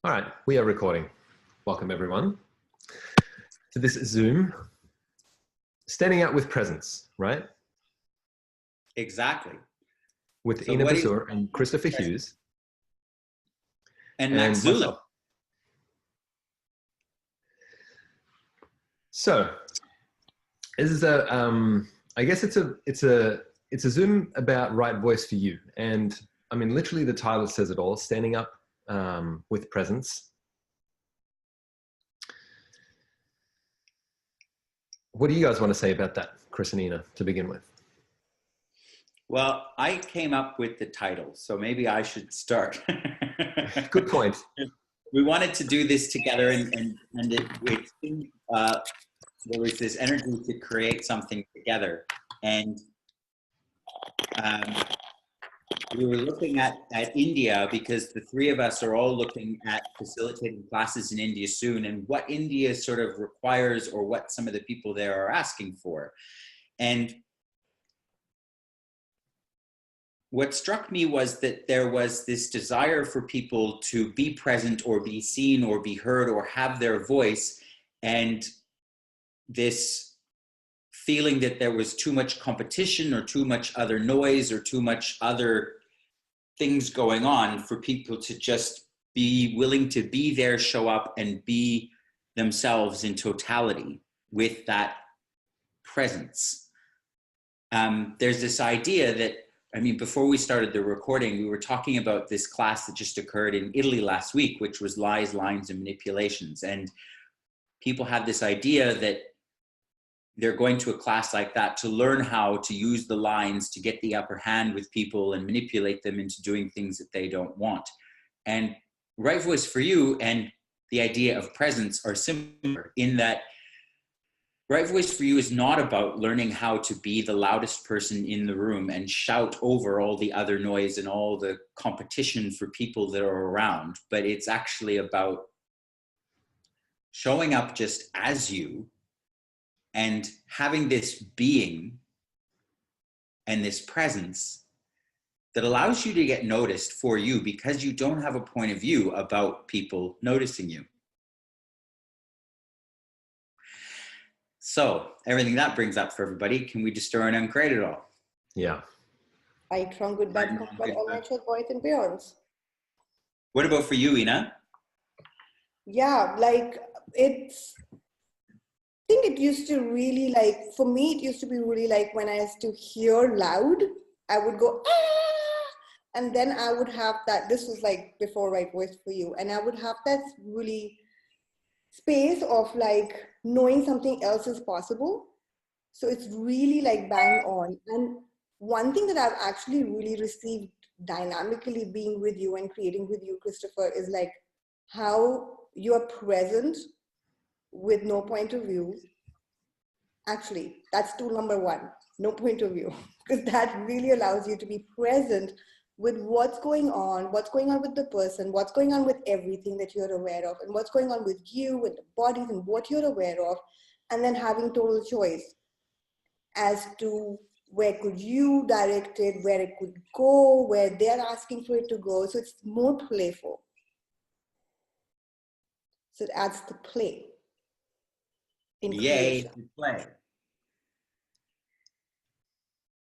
All right, we are recording. Welcome everyone to this Zoom, standing out with presence, right? Exactly. With So Eena what do you, Basur and Christopher Hughes and and Max Zoulek. myself. So this is I guess it's a Zoom about right voice for you. And I mean, literally the title says it all, standing up with presence. What do you guys want to say about that, Chris and Eena, to begin with? Well, I came up with the title, so maybe I should start. Good point. We wanted to do this together, and there was this energy to create something together. And um, we were looking at India because the three of us are all looking at facilitating classes in India soon, and what India sort of requires or what some of the people there are asking for. And what struck me was that there was this desire for people to be present or be seen or be heard or have their voice, and this feeling that there was too much competition or too much other noise or too much other things going on for people to just be willing to be there, show up, and be themselves in totality with that presence. There's this idea that, I mean, before we started the recording, we were talking about this class that just occurred in Italy last week, which was lies, lines, and manipulations. And people have this idea that they're going to a class like that to learn how to use the lines to get the upper hand with people and manipulate them into doing things that they don't want. And right voice for you and the idea of presence are similar in that right voice for you is not about learning how to be the loudest person in the room and shout over all the other noise and all the competition for people that are around, but it's actually about showing up just as you and having this being and this presence that allows you to get noticed for you because you don't have a point of view about people noticing you. So everything that brings up for everybody, can we destroy and uncreate it all? Yeah. Right, wrong, good, bad, comfort, all natural, voice, and beyonds. What about for you, Eena? Yeah, like it's, I think it used to really like, for me, it used to be really like when I used to hear loud, I would go, ah! And then I would have that, this was like before right voice for you. And I would have that really space of like knowing something else is possible. So it's really like bang on. And one thing that I've actually really received dynamically being with you and creating with you, Christopher, is like how you're present with no point of view. Actually, that's tool number one, no point of view, because that really allows you to be present with what's going on with the person, what's going on with everything that you're aware of, and what's going on with you, with the bodies, and what you're aware of, and then having total choice as to where could you direct it, where it could go, where they're asking for it to go. So it's more playful. So it adds the play. Yay, play.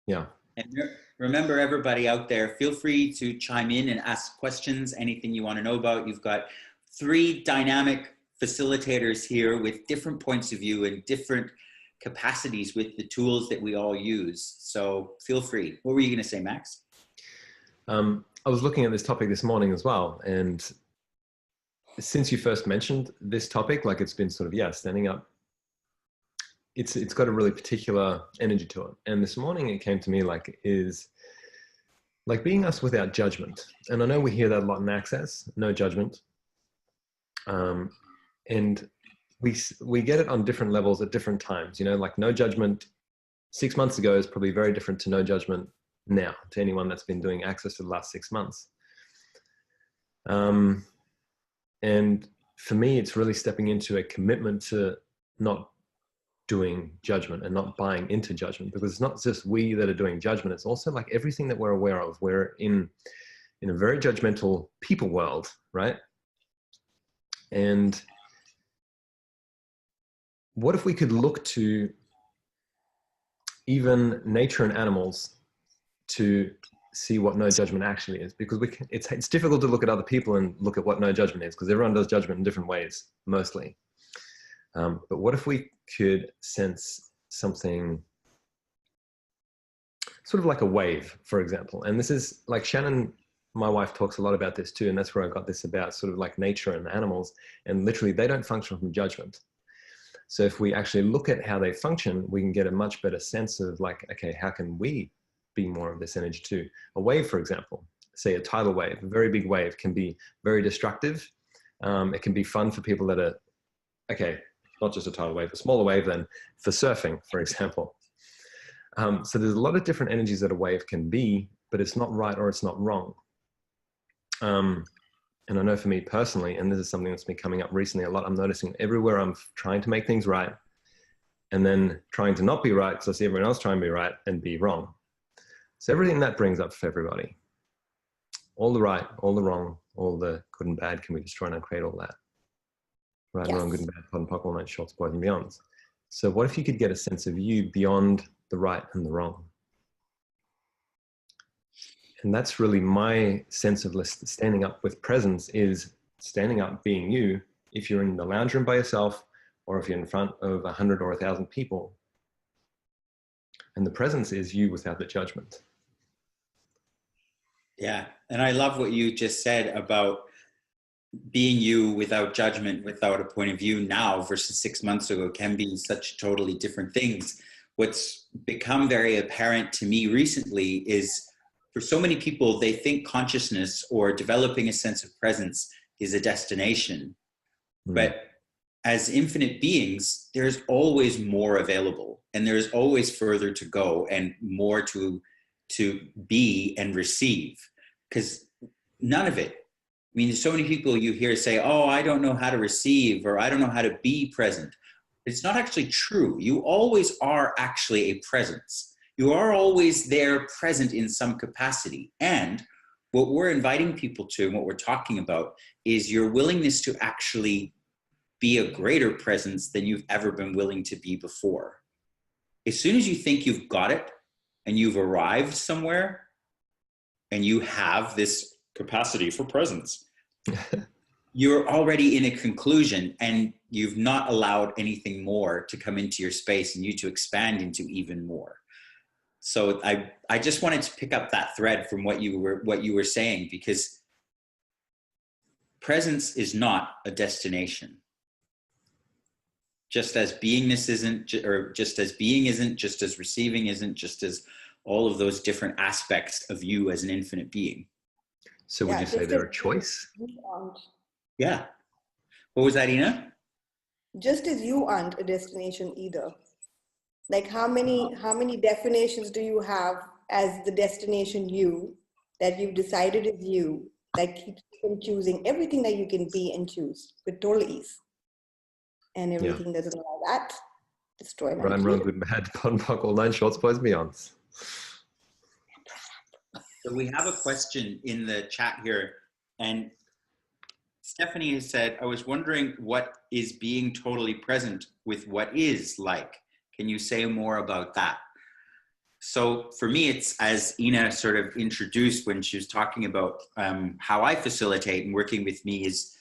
Yeah. And remember, everybody out there, feel free to chime in and ask questions, anything you want to know about. You've got three dynamic facilitators here with different points of view and different capacities with the tools that we all use. So feel free. What were you going to say, Max? I was looking at this topic this morning as well. And since you first mentioned this topic, like it's been sort of, yeah, standing up, it's got a really particular energy to it. And this morning it came to me like is like being us without judgment. And I know we hear that a lot in Access, no judgment. And we get it on different levels at different times, you know, like no judgment 6 months ago is probably very different to no judgment now to anyone that's been doing Access for the last 6 months. And for me, it's really stepping into a commitment to not doing judgment and not buying into judgment, because it's not just we that are doing judgment. It's also like everything that we're aware of. We're in a very judgmental people world, right? And what if we could look to even nature and animals to see what no judgment actually is? Because it's difficult to look at other people and look at what no judgment is, because everyone does judgment in different ways, mostly. But what if we could sense something sort of like a wave, for example? And this is like Shannon, my wife, talks a lot about this too. And that's where I got this about sort of like nature and animals. And literally they don't function from judgment. So if we actually look at how they function, we can get a much better sense of like, okay, how can we be more of this energy too? A wave, for example, say a tidal wave, a very big wave, can be very destructive. It can be fun for people that are, okay, not just a tidal wave, a smaller wave than for surfing, for example. So there's a lot of different energies that a wave can be, but it's not right or it's not wrong. And I know for me personally, and this is something that's been coming up recently a lot, I'm noticing everywhere I'm trying to make things right and then trying to not be right because I see everyone else trying to be right and be wrong. So everything that brings up for everybody, all the right, all the wrong, all the good and bad, can we just try and uncreate all that? Right and wrong, good and bad, pot and pock, all night, shorts, boys and beyonds. So what if you could get a sense of you beyond the right and the wrong? And that's really my sense of standing up with presence, is standing up being you. If you're in the lounge room by yourself, or if you're in front of 100 or 1,000 people, and the presence is you without the judgment. Yeah. And I love what you just said about being you without judgment, without a point of view now versus 6 months ago can be such totally different things. What's become very apparent to me recently is, for so many people, they think consciousness or developing a sense of presence is a destination. But as infinite beings, there's always more available, and there's always further to go and more to be and receive. Because none of it, I mean, there's so many people you hear say, oh, I don't know how to receive, or I don't know how to be present. It's not actually true. You always are actually a presence. You are always there, present in some capacity. And what we're inviting people to, and what we're talking about, is your willingness to actually be a greater presence than you've ever been willing to be before. As soon as you think you've got it and you've arrived somewhere and you have this capacity for presence, you're already in a conclusion, and you've not allowed anything more to come into your space and you to expand into even more. So I just wanted to pick up that thread from what you were saying, because presence is not a destination. Just as beingness isn't, or just as being isn't, just as receiving isn't, just as all of those different aspects of you as an infinite being. So would you say they're a choice? Yeah. What was that, Eena? Just as you aren't a destination either. Like how many definitions do you have as the destination you, that you've decided is you, that keeps you from choosing everything that you can be and choose with total ease? And everything doesn't allow that, destroy my right and wrong, good and bad, pot and pock, all nine shorts, boys and beyonds. So we have a question in the chat here, and Stephanie has said, I was wondering what is being totally present with what is like. Can you say more about that? So for me, it's, as Eena sort of introduced when she was talking about how I facilitate and working with me, is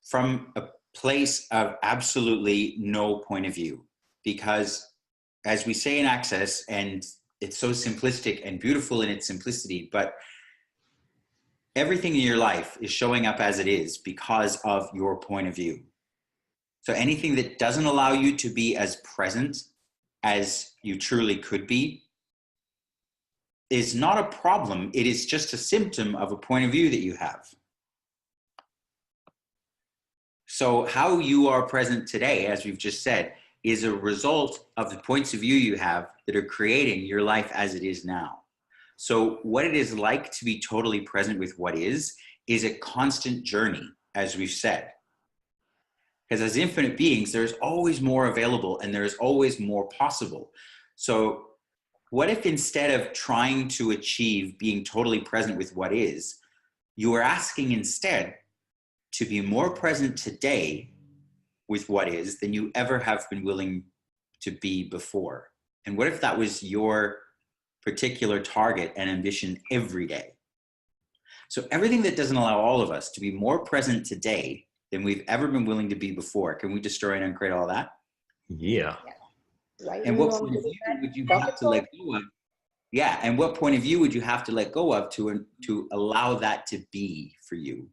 from a place of absolutely no point of view. Because as we say in Access, and it's so simplistic and beautiful in its simplicity, but everything in your life is showing up as it is because of your point of view. So anything that doesn't allow you to be as present as you truly could be is not a problem. It is just a symptom of a point of view that you have. So how you are present today, as we've just said, is a result of the points of view you have that are creating your life as it is now. So what it is like to be totally present with what is a constant journey, as we've said. Because as infinite beings, there's always more available and there's always more possible. So what if instead of trying to achieve being totally present with what is, you are asking instead, to be more present today with what is than you ever have been willing to be before? And what if that was your particular target and ambition every day? So everything that doesn't allow all of us to be more present today than we've ever been willing to be before, can we destroy and uncreate all that? Yeah. Right. And what point of view would you have to let go of? Yeah, and what point of view would you have to let go of to allow that to be for you?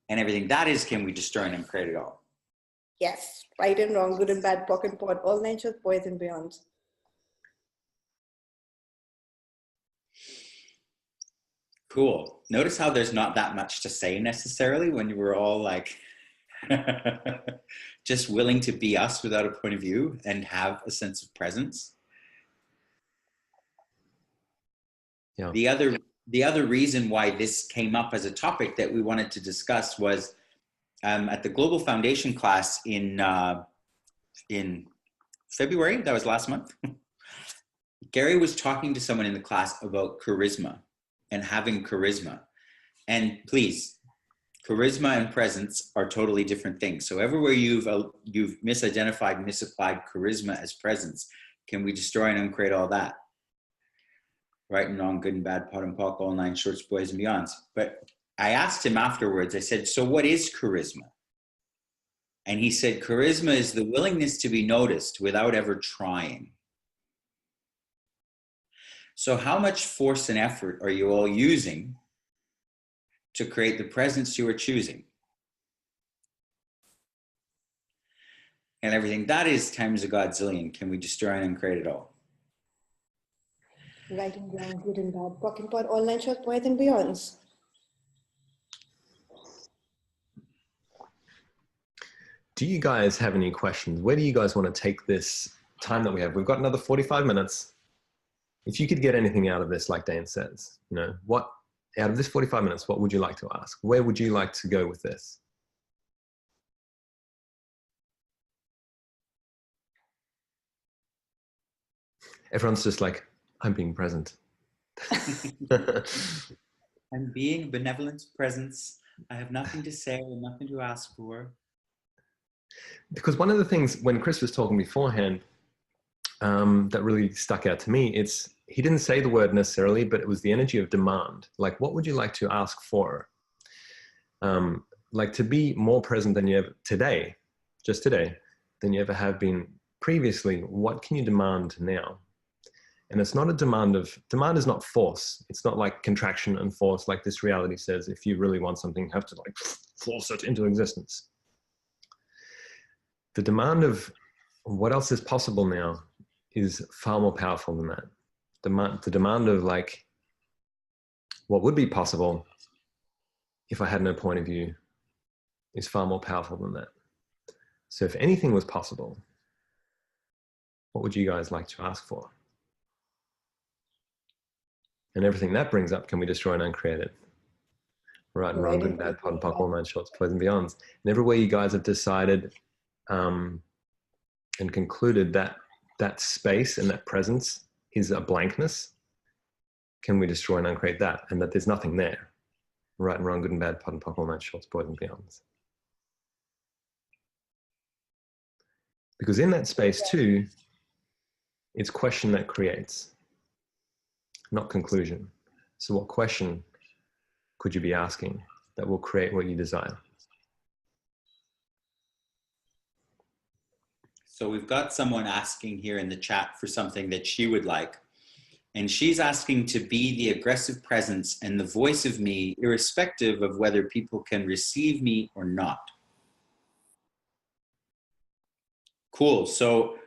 And everything that is, can we destroy and uncreate it all? Yes. Right and wrong, good and bad, POC and POD, all nine shorts, boys and beyonds. Cool. Notice how there's not that much to say necessarily when you were all like just willing to be us without a point of view and have a sense of presence. Yeah. The other reason why this came up as a topic that we wanted to discuss was at the Global Foundation class in February, that was last month. Gary was talking to someone in the class about charisma and having charisma. And please, charisma and presence are totally different things. So everywhere you've misidentified, misapplied charisma as presence, can we destroy and uncreate all that? Right and wrong, good and bad, POD and POC, all nine shorts, boys and beyonds. But I asked him afterwards, I said, so what is charisma? And he said, charisma is the willingness to be noticed without ever trying. So how much force and effort are you all using to create the presence you are choosing? And everything that is times a godzillion, can we destroy and uncreate it all? Right and wrong, good and bad, POC and POD, all nine shorts, boys and beyonds. Do you guys have any questions? Where do you guys want to take this time that we have? We've got another 45 minutes. If you could get anything out of this, like Dane says, you know, what out of this 45 minutes, what would you like to ask? Where would you like to go with this? Everyone's just like, I'm being present. I'm being benevolent presence. I have nothing to say or nothing to ask for. Because one of the things when Chris was talking beforehand that really stuck out to me, he didn't say the word necessarily, but it was the energy of demand. Like, what would you like to ask for? Like to be more present than you ever today, just today, than you ever have been previously. What can you demand now? And it's not a demand is not force. It's not like contraction and force, like this reality says, if you really want something, you have to like force it into existence. The demand of what else is possible now is far more powerful than that. The demand of like, what would be possible if I had no point of view is far more powerful than that. So if anything was possible, what would you guys like to ask for? And everything that brings up, can we destroy and uncreate it? Right and wrong, good and bad, POD and POC, all nine shorts, boys and beyonds. And everywhere you guys have decided and concluded that that space and that presence is a blankness, can we destroy and uncreate that? And that there's nothing there. Right and wrong, good and bad, POD and POC, all nine shorts, boys and beyonds. Because in that space too, it's question that creates, not conclusion. So what question could you be asking that will create what you desire? So we've got someone asking here in the chat for something that she would like. And she's asking to be the aggressive presence and the voice of me, irrespective of whether people can receive me or not. Cool. So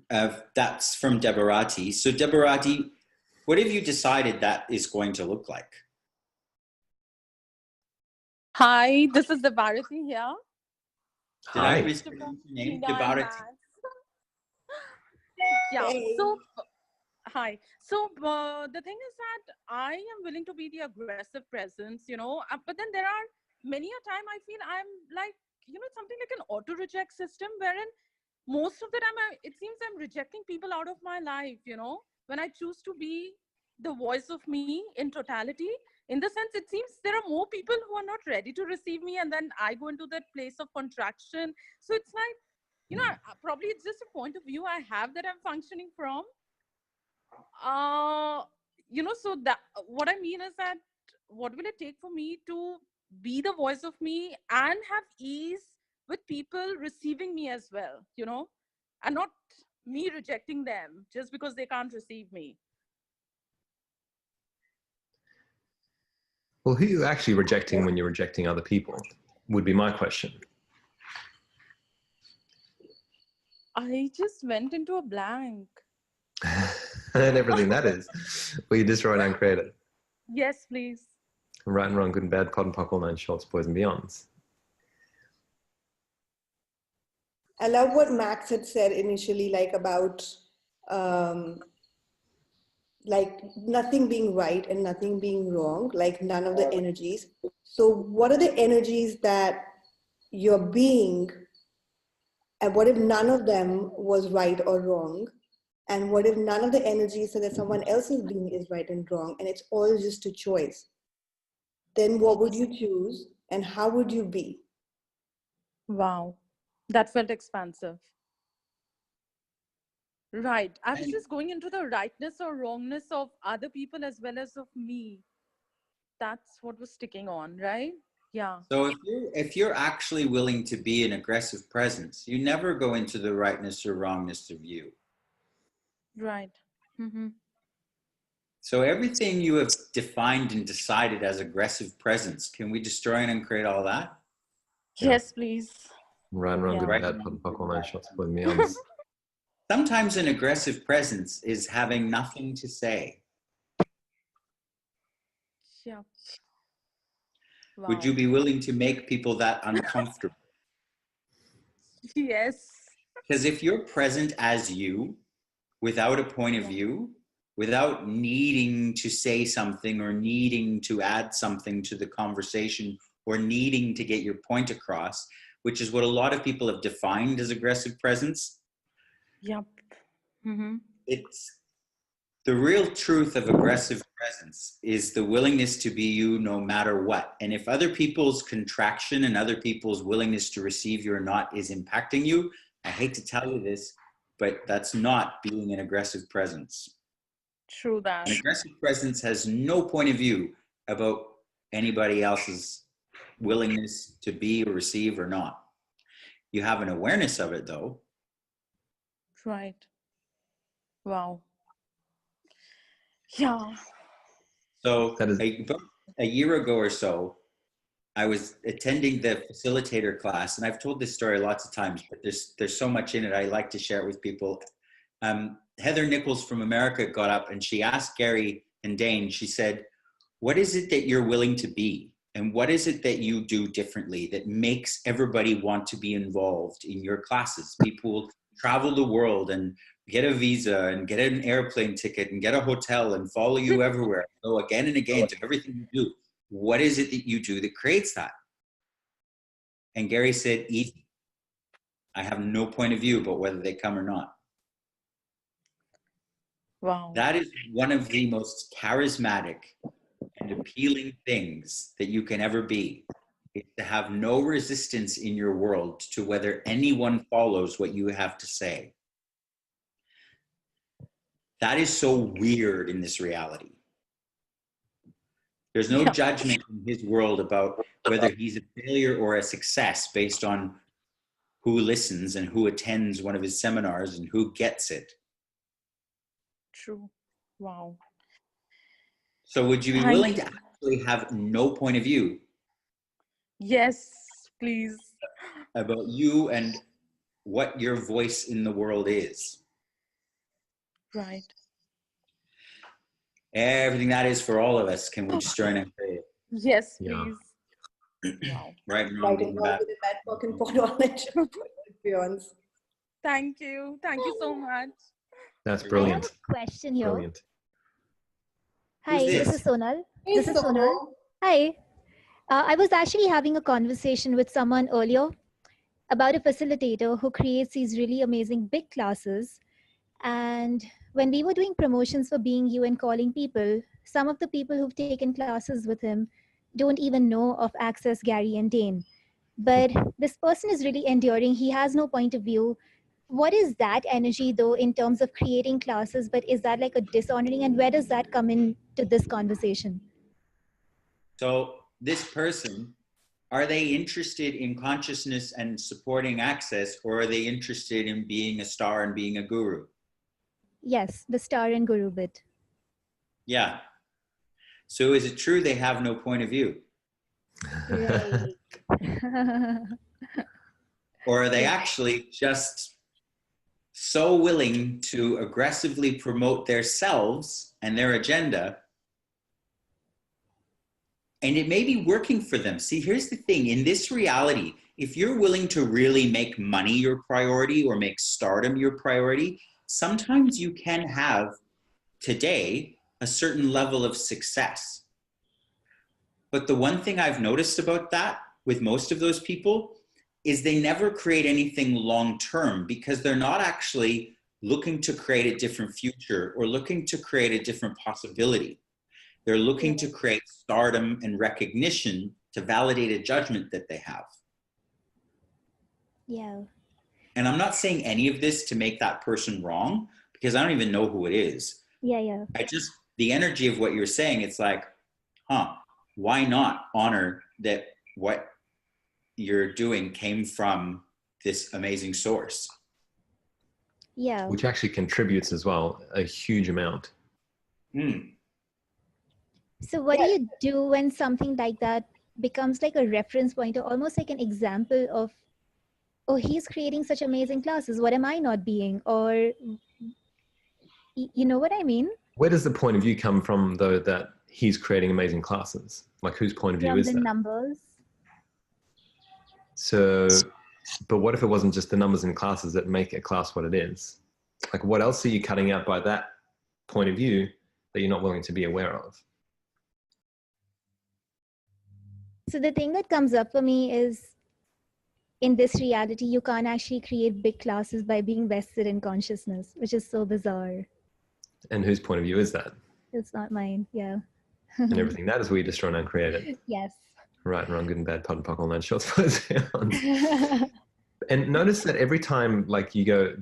that's from Deborati. So Deborati, what have you decided that is going to look like? Hi, this is Deborati here. Did I mispronounce your name? Deborati. Yeah. Hey. So, hi. So the thing is that I am willing to be the aggressive presence, you know, but then there are many a time I feel I'm like, you know, something like an auto reject system wherein most of the time it seems I'm rejecting people out of my life, you know, when I choose to be the voice of me in totality. in the sense, it seems there are more people who are not ready to receive me, and then I go into that place of contraction. So it's like, probably it's just a point of view I have that I'm functioning from. So that what I mean is that what will it take for me to be the voice of me and have ease with people receiving me as well, and not me rejecting them just because they can't receive me. Well, who are you actually rejecting when you're rejecting other people would be my question. I just went into a blank. And everything that is. Well, you destroy and uncreate it. Yes, please. Right and wrong, good and bad, cotton pock, all nine shorts, boys and beyonds. I love what Max had said initially, like about like nothing being right and nothing being wrong, like none of the energies. So what are the energies that you're being, and what if none of them was right or wrong? And what if none of the energies that someone else's being is right and wrong, and it's all just a choice? Then what would you choose and how would you be? Wow. That felt expansive. Right. I was just going into the rightness or wrongness of other people as well as of me. That's what was sticking on, right? Yeah. So if you're actually willing to be an aggressive presence, you never go into the rightness or wrongness of you. Right. Mm-hmm. So everything you have defined and decided as aggressive presence, can we destroy and uncreate all that? Yes, please. Right and wrong, good and bad, cotton pock, all nine shorts, boys and beyonds. Sometimes an aggressive presence is having nothing to say. Yeah. Wow. Would you be willing to make people that uncomfortable? Yes. Because if you're present as you, without a point of view, without needing to say something or needing to add something to the conversation or needing to get your point across, which is what a lot of people have defined as aggressive presence. Yep. Mm-hmm. It's the real truth of aggressive presence is the willingness to be you no matter what. And if other people's contraction and other people's willingness to receive you or not is impacting you, I hate to tell you this, but that's not being an aggressive presence. True that. An aggressive presence has no point of view about anybody else's willingness to be or receive or not. You have an awareness of it though. Right. Wow. Yeah. So a year ago or so, I was attending the facilitator class, and I've told this story lots of times, but there's so much in it. I like to share it with people. Heather Nichols from America got up and she asked Gary and Dane, she said, what is it that you're willing to be? And what is it that you do differently that makes everybody want to be involved in your classes? People travel the world and get a visa and get an airplane ticket and get a hotel and follow you everywhere. Go again and again to everything you do. What is it that you do that creates that? And Gary said, easy. I have no point of view about whether they come or not. Wow. That is one of the most charismatic and appealing things that you can ever be. Is to have no resistance in your world to whether anyone follows what you have to say. That is so weird in this reality. There's no judgment in his world about whether he's a failure or a success based on who listens and who attends one of his seminars and who gets it. True. Wow. So would you be willing to actually have no point of view? Yes, please. About you and what your voice in the world is. Right. Everything that is for all of us, can we destroy and create? Yes, please. Wow. Right and wrong, good and bad. Thank you. Thank you so much. That's brilliant. I have a question here. Brilliant. Hi, this is Sonal. This is Sonal. Hi. I was actually having a conversation with someone earlier about a facilitator who creates these really amazing big classes. And when we were doing promotions for Being You and calling people, some of the people who've taken classes with him don't even know of Access, Gary, and Dane. But this person is really enduring. He has no point of view. What is that energy, though, in terms of creating classes? But is that like a dishonoring? And where does that come into this conversation? So this person, are they interested in consciousness and supporting Access, or are they interested in being a star and being a guru? Yes, the star and guru bit. Yeah. So is it true they have no point of view? Right. Or are they actually just so willing to aggressively promote themselves and their agenda? And it may be working for them. See, here's the thing. In this reality, if you're willing to really make money your priority or make stardom your priority, sometimes you can have today a certain level of success. But the one thing I've noticed about that with most of those people is they never create anything long-term, because they're not actually looking to create a different future or looking to create a different possibility. They're looking to create stardom and recognition to validate a judgment that they have. Yeah. And I'm not saying any of this to make that person wrong, because I don't even know who it is. Yeah. The energy of what you're saying, it's like, why not honor that what you're doing came from this amazing source? Yeah. Which actually contributes as well, a huge amount. So what do you do when something like that becomes like a reference point, or almost like an example of, oh, he's creating such amazing classes, what am I not being? Or, you know what I mean? Where does the point of view come from, though, that he's creating amazing classes? Like, whose point of view is that? From the numbers. So, but what if it wasn't just the numbers in classes that make a class what it is? Like, what else are you cutting out by that point of view that you're not willing to be aware of? So the thing that comes up for me is, in this reality, you can't actually create big classes by being vested in consciousness, which is so bizarre. And whose point of view is that? It's not mine, yeah. And everything that is where you destroy and uncreate it. Yes. Right and wrong, good and bad, pot and pock, all nine shorts, And notice that every time, like, you go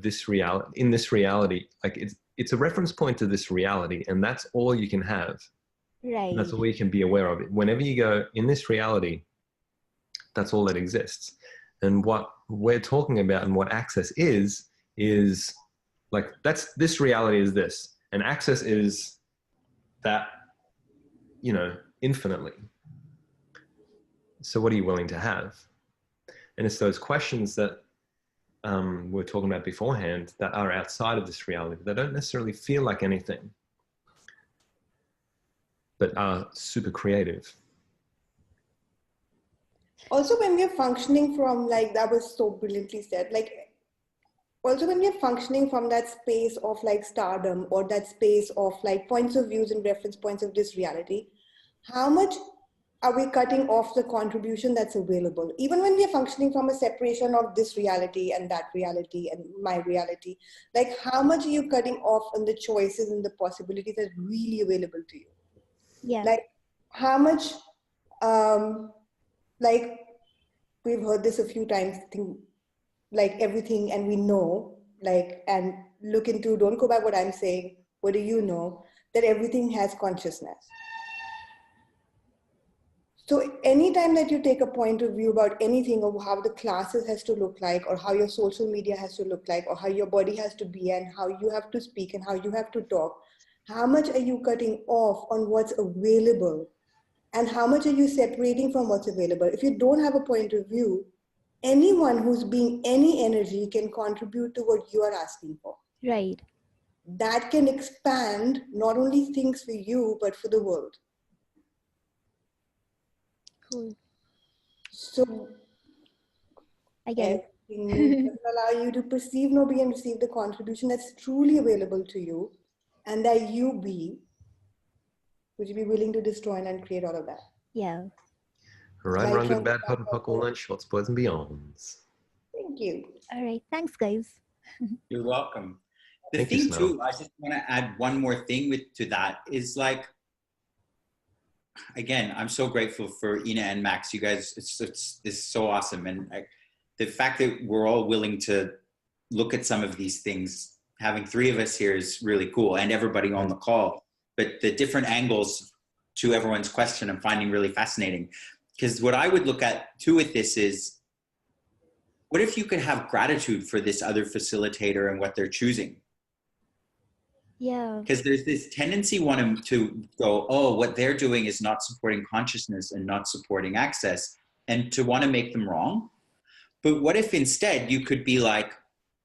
in this reality, like it's a reference point to this reality, and that's all you can have. Right. And that's all you can be aware of. Whenever you go in this reality, that's all that exists. And what we're talking about and what access is like, this reality is this, and access is that, infinitely. So what are you willing to have? And it's those questions that we're talking about beforehand that are outside of this reality. They don't necessarily feel like anything, but are super creative. Also, when we're functioning from, like, that was so brilliantly said, like, also when we're functioning from that space of, like, stardom, or that space of, like, points of views and reference points of this reality, how much are we cutting off the contribution that's available? Even when we're functioning from a separation of this reality and that reality and my reality, like, how much are you cutting off on the choices and the possibilities that are really available to you? Yeah. Like, how much, like, we've heard this a few times, like, everything, and we know, like, and look into, don't go by what I'm saying, what do you know, that everything has consciousness. So anytime that you take a point of view about anything, of how the classes has to look like, or how your social media has to look like, or how your body has to be, and how you have to speak and how you have to talk, how much are you cutting off on what's available? And how much are you separating from what's available? If you don't have a point of view, anyone who's being any energy can contribute to what you are asking for. Right. That can expand not only things for you, but for the world. Cool. So I get it. Doesn't allow you to perceive, know, be, and receive the contribution that's truly available to you, and that you be, would you be willing to destroy and uncreate all of that? Yeah. Right, wrong, good, bad, pot and pock, all nine shorts, boys and beyonds. Thank you. All right. Thanks, guys. You're welcome. The Thank you, thing Snell. too, I just want to add one more thing to that, is like, again, I'm so grateful for Eena and Max. You guys, it's so awesome. And the fact that we're all willing to look at some of these things, having three of us here is really cool, and everybody on the call. But the different angles to everyone's question, I'm finding really fascinating. Because what I would look at too with this is, what if you could have gratitude for this other facilitator and what they're choosing? Yeah. Because there's this tendency to go, oh, what they're doing is not supporting consciousness and not supporting access, and to want to make them wrong. But what if instead you could be like,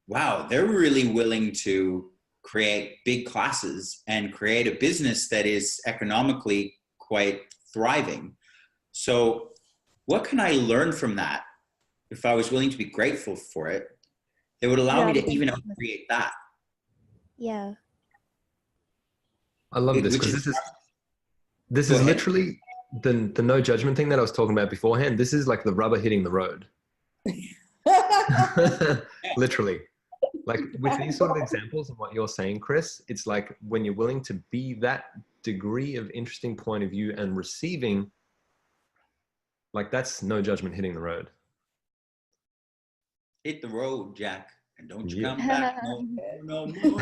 wow, they're really willing to create big classes and create a business that is economically quite thriving. So what can I learn from that? If I was willing to be grateful for it, it would allow me to even create that. Yeah. I love this, because this is literally the no judgment thing that I was talking about beforehand. This is like the rubber hitting the road. Literally. Like with these sort of examples and what you're saying, Chris, it's like when you're willing to be that degree of interesting point of view and receiving, like that's no judgment hitting the road. Hit the road, Jack, and don't you come back. No more.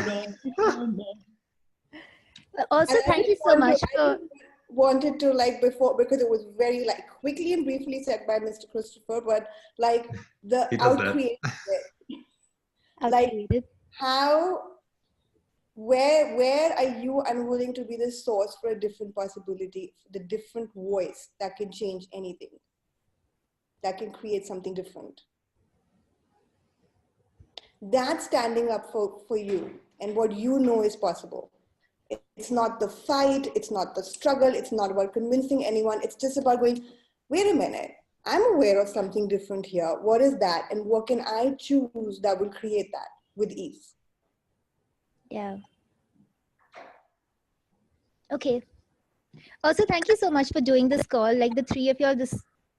Also, thank you so much for... wanted to like before, because it was very like quickly and briefly said by Mr. Christopher, but like the out-created, like how, where are you unwilling to be the source for a different possibility, the different voice that can change anything, that can create something different? That's standing up for you and what you know is possible. It's not the fight, it's not the struggle, it's not about convincing anyone. It's just about going, wait a minute, I'm aware of something different here. What is that? And what can I choose that will create that with ease? Yeah. Okay. Also, thank you so much for doing this call. Like the three of you,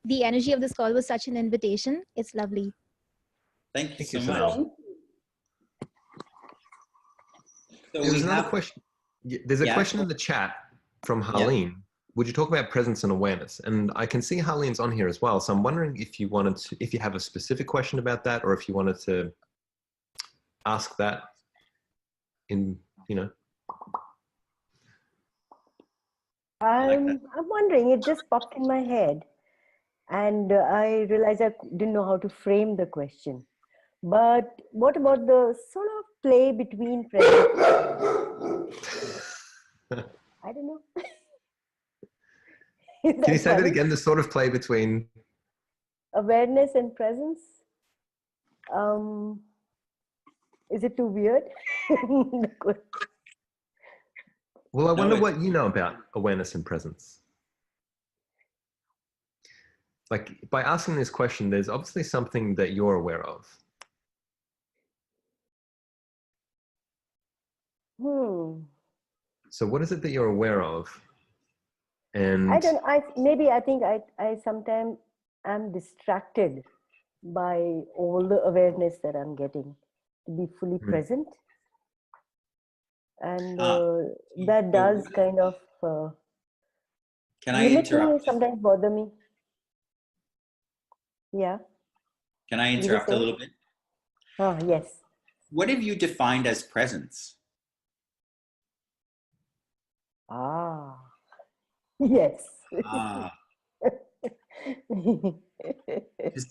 the energy of this call was such an invitation. It's lovely. Thank you so much. So there's another question. There's a question in the chat from Harleen. Yeah. Would you talk about presence and awareness? And I can see Harleen's on here as well. So I'm wondering if you wanted to, if you have a specific question about that, or if you wanted to ask that in, you know. I'm wondering, it just popped in my head, and I realized I didn't know how to frame the question. But what about the sort of play between presence? I don't know. Can you say that again? The sort of play between awareness and presence. Is it too weird? Well, I wonder what you know about awareness and presence. Like by asking this question, there's obviously something that you're aware of. So what is it that you're aware of? And I think I sometimes am distracted by all the awareness that I'm getting to be fully present. And that does kind of can I interrupt? Sometimes bother me. Yeah. Can I interrupt a little bit? Oh, yes. What have you defined as presence? Yes.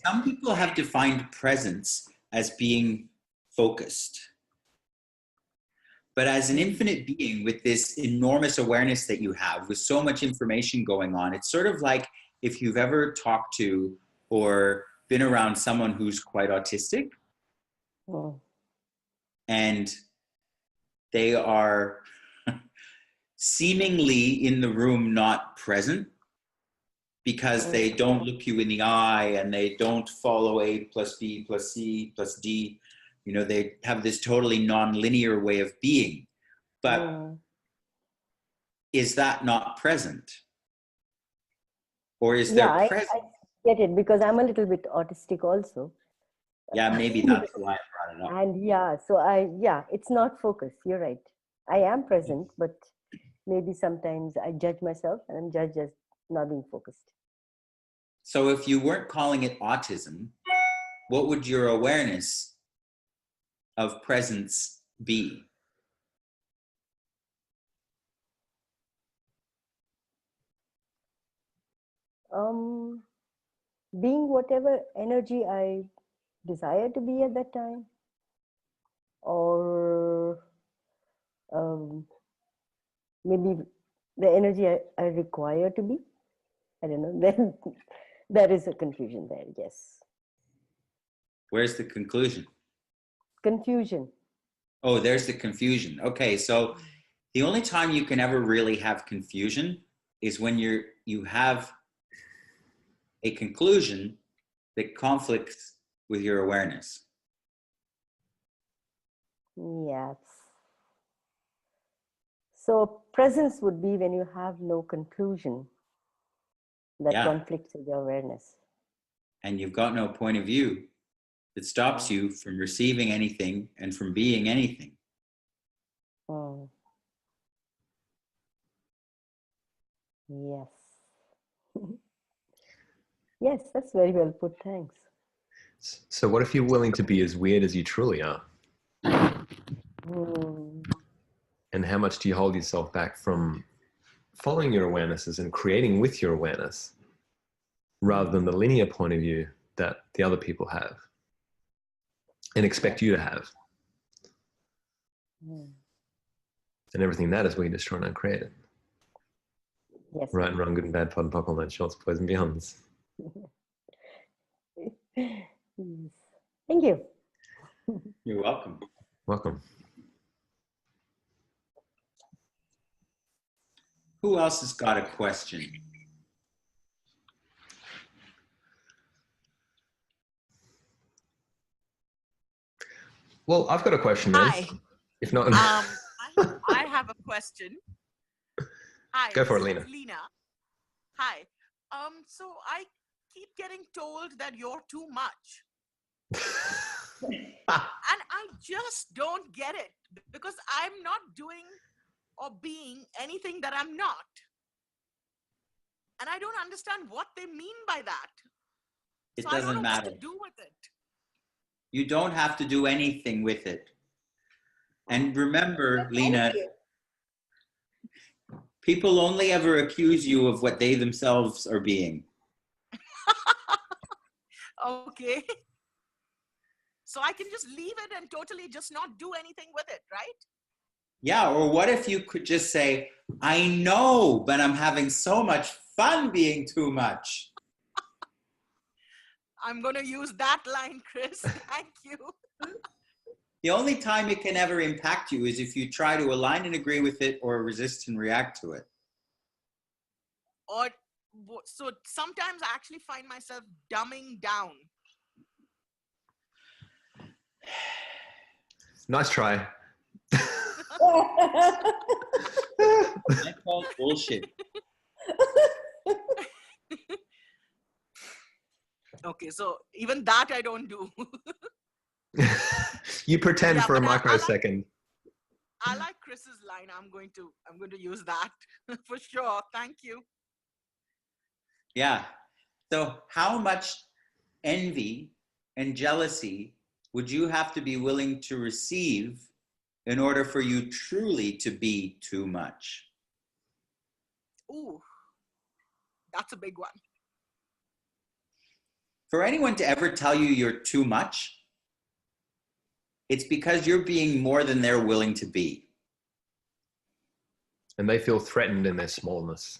Some people have defined presence as being focused. But as an infinite being with this enormous awareness that you have, with so much information going on, it's sort of like if you've ever talked to or been around someone who's quite autistic, and they are seemingly in the room not present because they don't look you in the eye and they don't follow A plus B plus C plus D. You know, they have this totally non-linear way of being. But is that not present? Or is there present? I get it, because I'm a little bit autistic also. Yeah, maybe that's why I brought it up. And so it's not focused. You're right. I am present, but maybe sometimes I judge myself and I'm judged as not being focused. So if you weren't calling it autism, what would your awareness of presence be? Being whatever energy I desire to be at that time, or maybe the energy I require to be. I don't know. Then there is a confusion there, yes. Where's the conclusion? Confusion. Oh, there's the confusion. Okay, so the only time you can ever really have confusion is when you have a conclusion that conflicts with your awareness. Yes. So presence would be when you have no conclusion that conflicts with your awareness. And you've got no point of view that stops you from receiving anything and from being anything. Oh. Yes. Yes, that's very well put. Thanks. So what if you're willing to be as weird as you truly are? And how much do you hold yourself back from following your awarenesses and creating with your awareness rather than the linear point of view that the other people have and expect you to have? And everything that is we destroy and uncreate it. Yes. Right and wrong, good and bad, pot and pockle, night shots, poison beyonds. Thank you. You're welcome. Welcome. Who else has got a question? Well, I've got a question, man. Hi. If not, I have a question. Hi. Go for it, Lena. Lena. Hi. So I keep getting told that you're too much. And I just don't get it because I'm not doing or being anything that I'm not. And I don't understand what they mean by that. It so I don't doesn't know matter. what to do with it. You don't have to do anything with it. And remember, Lena, people only ever accuse you of what they themselves are being. Okay. So I can just leave it and totally just not do anything with it, right? Yeah, or what if you could just say, I know, but I'm having so much fun being too much. I'm going to use that line, Chris. Thank you. The only time it can ever impact you is if you try to align and agree with it or resist and react to it. Or so sometimes I actually find myself dumbing down. Nice try. I call bullshit. Okay, so even that I don't do. You pretend for a microsecond. I like Chris's line. I'm going to use that for sure. Thank you. Yeah. So how much envy and jealousy would you have to be willing to receive in order for you truly to be too much? Ooh, that's a big one. For anyone to ever tell you you're too much, it's because you're being more than they're willing to be. And they feel threatened in their smallness.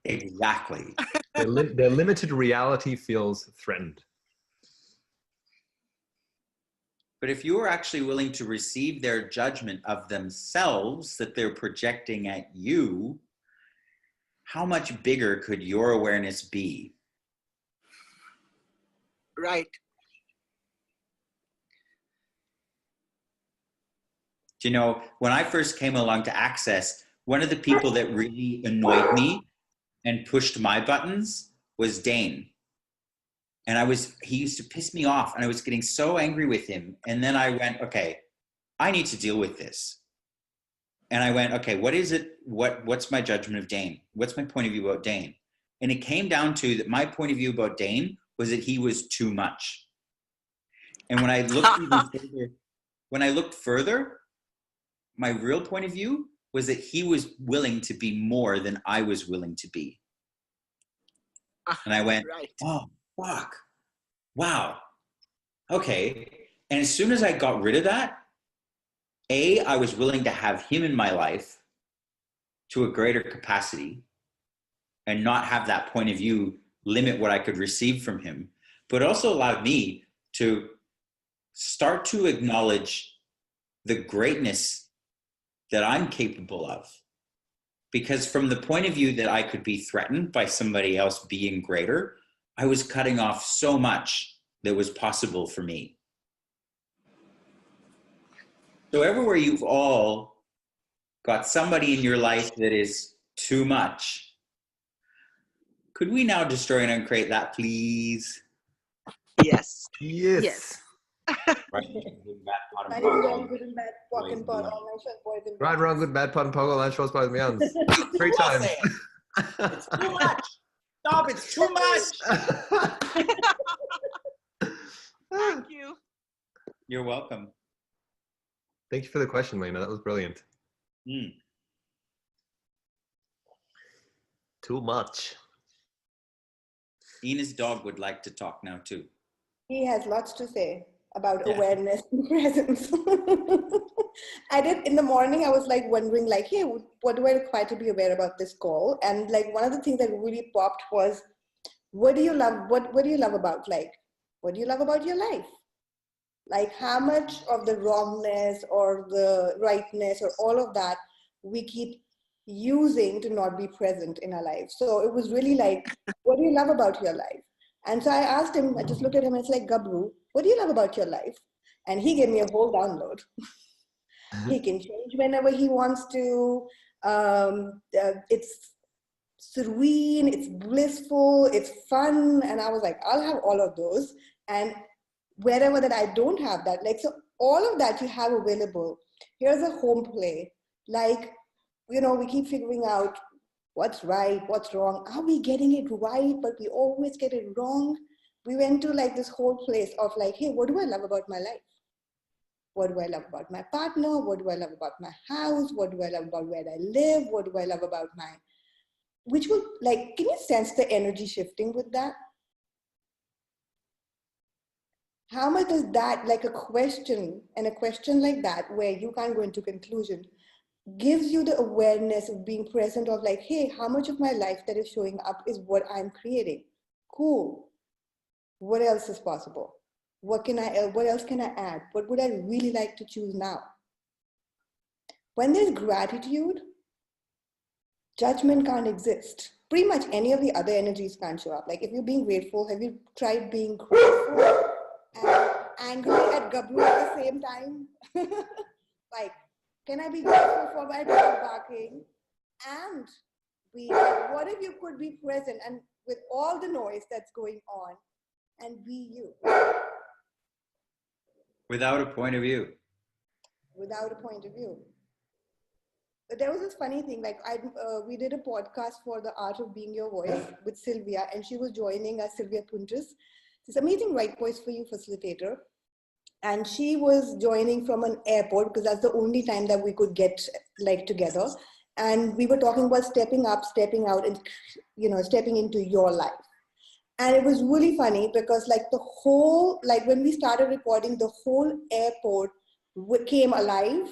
Exactly. Their limited reality feels threatened. But if you were actually willing to receive their judgment of themselves that they're projecting at you, how much bigger could your awareness be? Right. Do you know, when I first came along to Access, one of the people that really annoyed me and pushed my buttons was Dane. And he used to piss me off and I was getting so angry with him. And then I went, okay, I need to deal with this. And I went, okay, what is it? What's my judgment of Dane? What's my point of view about Dane? And it came down to that my point of view about Dane was that he was too much. And when I looked further, my real point of view was that he was willing to be more than I was willing to be. And I went, right. Oh, fuck. Wow. Okay. And as soon as I got rid of that, I was willing to have him in my life to a greater capacity and not have that point of view limit what I could receive from him, but also allowed me to start to acknowledge the greatness that I'm capable of. Because from the point of view that I could be threatened by somebody else being greater, I was cutting off so much that was possible for me. So everywhere you've all got somebody in your life that is too much, could we now destroy and uncreate that, please? Yes. Yes. Right, Right, wrong, good and bad, pot and pot, all nice and boys and Right, wrong, good, bad, pot and poggle, lunch, rolls, boys, meons. 3 times. It's too much. Stop, it's too much. Thank you. You're welcome. Thank you for the question, Lena. That was brilliant. Too much. Eena's dog would like to talk now too. He has lots to say about awareness and presence. I did in the morning, I was like wondering like, hey, what do I require to be aware about this call? And like one of the things that really popped was, what do you love? What do you love about like, what do you love about your life? Like how much of the wrongness or the rightness or all of that we keep using to not be present in our life. So it was really like, what do you love about your life? And so I asked him, I just looked at him and it's like, Gabru, what do you love about your life? And he gave me a whole download. He can change whenever he wants to. It's serene, it's blissful, it's fun. And I was like, I'll have all of those. And wherever that I don't have that, like, so all of that you have available. Here's a home play. Like, you know, we keep figuring out what's right, what's wrong. Are we getting it right? But we always get it wrong. We went to like this whole place of like, hey, what do I love about my life? What do I love about my partner? What do I love about my house? What do I love about where I live? What do I love about my, which will like, can you sense the energy shifting with that? How much does that, like a question, and a question like that, where you can't go into conclusion, gives you the awareness of being present of like, hey, how much of my life that is showing up is what I'm creating? Cool. What else is possible? What else can I add? What would I really like to choose now? When there's gratitude, judgment can't exist. Pretty much any of the other energies can't show up. Like if you're being grateful, have you tried being grateful and angry at Gabru at the same time? Like, can I be grateful for my dog barking and be like, what if you could be present and with all the noise that's going on and be you? Without a point of view. Without a point of view. But there was this funny thing, like we did a podcast for The Art of Being Your Voice with Sylvia, and she was joining us, Sylvia Puntis, this amazing Right Voice for You facilitator. And she was joining from an airport because that's the only time that we could get like together. And we were talking about stepping up, stepping out, and, you know, stepping into your life. And it was really funny because like the whole, like when we started recording, the whole airport came alive.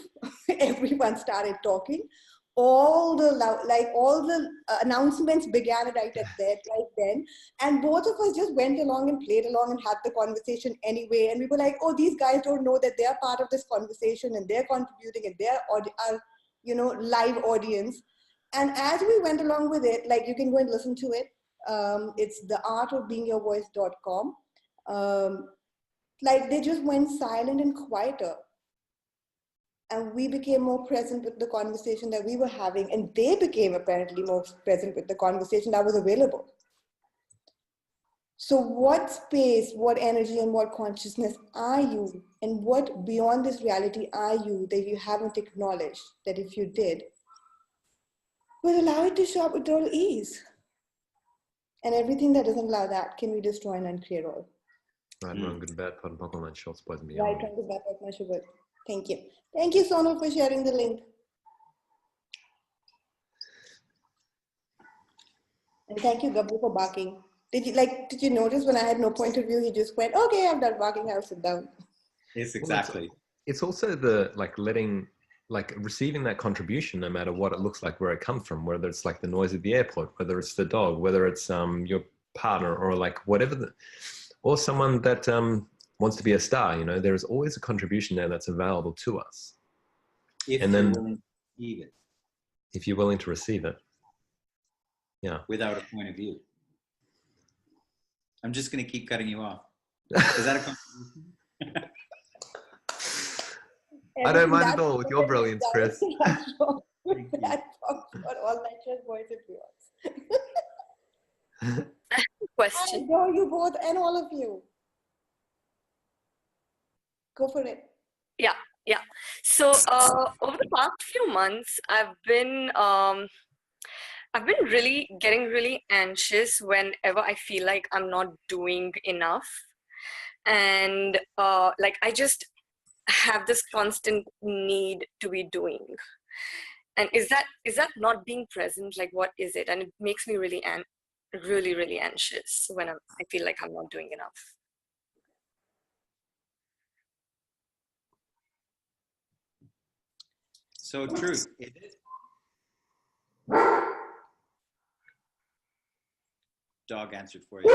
Everyone started talking. All the announcements began right then. And both of us just went along and played along and had the conversation anyway. And we were like, oh, these guys don't know that they're part of this conversation and they're contributing and they're our, you know, live audience. And as we went along with it, like you can go and listen to it. It's theartofbeingyourvoice.com. Like they just went silent and quieter. And we became more present with the conversation that we were having, and they became apparently more present with the conversation that was available. So what space, what energy, and what consciousness are you, and what beyond this reality are you that you haven't acknowledged, that if you did, would allow it to show up with total ease? And everything that doesn't allow that, can we destroy and uncreate all? Right, wrong, good, bad, pot and pock, online, shorts, boys and beyond. Right, wrong, good, bad, pot, my sugar. Thank you. Thank you, Sonal, for sharing the link. And thank you, Gabbu, for barking. Did you notice when I had no point of view, he just went, okay, I'm done barking, I'll sit down. Yes, exactly. Well, it's also the receiving that contribution, no matter what it looks like, where it comes from, whether it's like the noise at the airport, whether it's the dog, whether it's your partner, or like whatever, or someone that wants to be a star. You know, there is always a contribution there that's available to us. If you're willing to receive it. If you're willing to receive it. Yeah. Without a point of view. I'm just going to keep cutting you off. Is that a contribution? I don't mind at all with your brilliance, Chris. That all natural boys and beyonds. Question. I adore you both and all of you. Go for it. Yeah. So over the past few months, I've been really getting really anxious whenever I feel like I'm not doing enough, and I just have this constant need to be doing. And is that not being present? Like, what is it? And it makes me really really anxious when I feel like I'm not doing enough. So truth, is it? Dog answered for you.